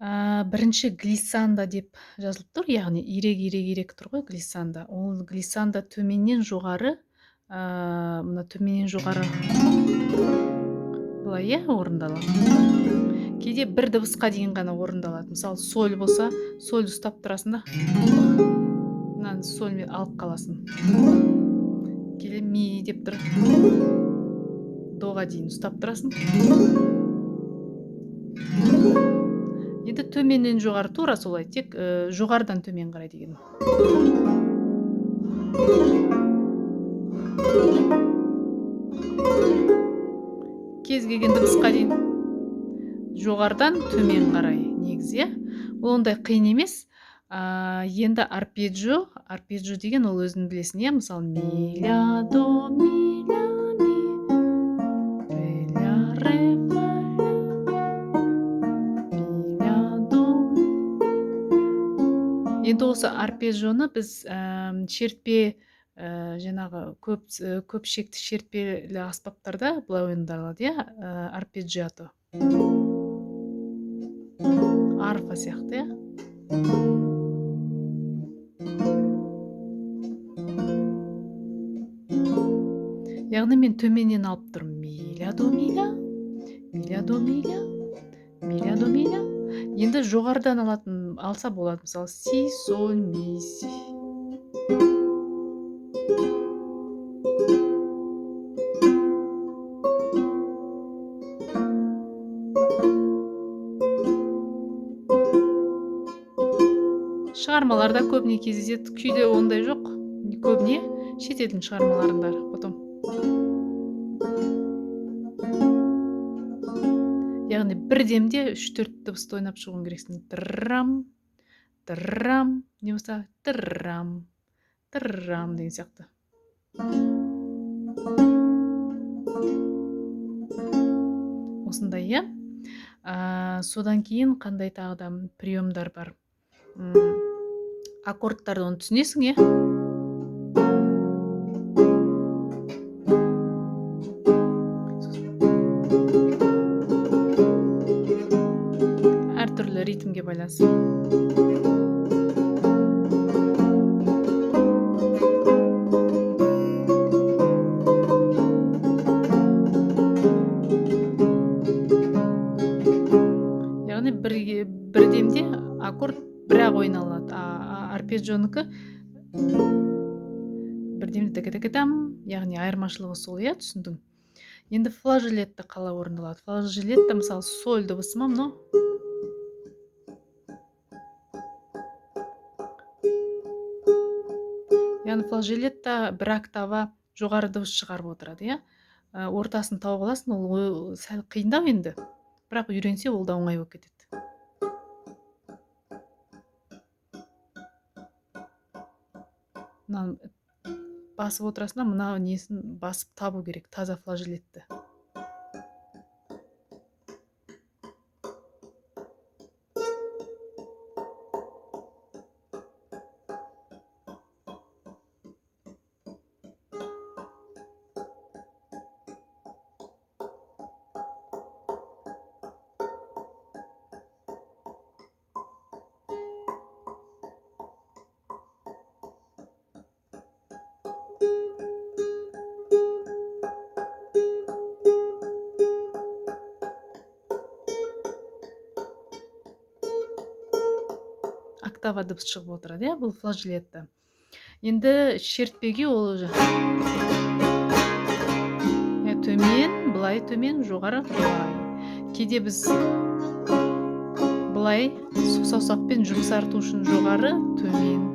Бірінші глиссанда деп жазылып тұр, яғни ирек тұр ғой глиссанда. Ол глиссанда төменнен жоғары, мына төменнен жоғары былай орындалады. Кейде бір дыбысқа дейін ғана орындалады. Мысалы, соль болса, сольді ұстап тұрасың да. Мынаны сольмен алып қаласың. Кейде ми деп тұр. Доға дейін ұстап тұрасың. Енді төменнен жоғары тура солай, тек жоғарыдан төмен қарай деген. Кез келген дыбысқа дейін жоғарыдан төмен қарай негізі, ол ондай қиын емес. Енді арпеджио деген ол өзің білесің, мысалы ми ля до ми ля ми ре ля ре фа ля ми ля до ми. Енді осы арпеджионы біз шертпе, жаңағы көп шекті шертпелі аспаптарда былай ойындалады, арпеджиато. Арфа сияқты, яғни мен төменнен алып тұрмын. Ми ля до ми ля, ми ля до ми ля, ми ля до ми ля. Енді жоғарыдан алса болады, мысалы си соль ми си. Шығармаларда көбіне кездеседі, күйде ондай жоқ, көбіне шетелдің шығармаларында. Потом яғни бір демде 3-4 дыбысты ойнап шығуың керексің. Тыррам, тыррам, не болса тыррам, тыррам деген сияқты. Осындай, содан кейін қандай тағы да приемдар бар. Аккордтарды оны түсінесің, әртүрлі ритмге байланысты. Яғни бір демде аккорд бірақ ойналады. Арпеджионыкі бір демде тәкі-тәкі-там, яғни айырмашылығы сол, түсіндің. Енді флажелетті қалай орындалады? Флажелетті, мысалы, соль дыбысы ма, мынау? Яғни флажелетті бір октава жоғары дыбыс шығарып отырады, ортасын тауып аласың, ол сәл қиындау енді. Бірақ үйренсе, ол да оңай болып кетеді. Басып отырасында, мына несін басып табу керек, таза флажелетті. Октава дыбыс шығып отырады, бұл флажелетті. Енді шертпеге ол төмен, былай төмен, жоғары, былай. Кейде біз былай саусақпен жұмсарту үшін жоғары, төмен,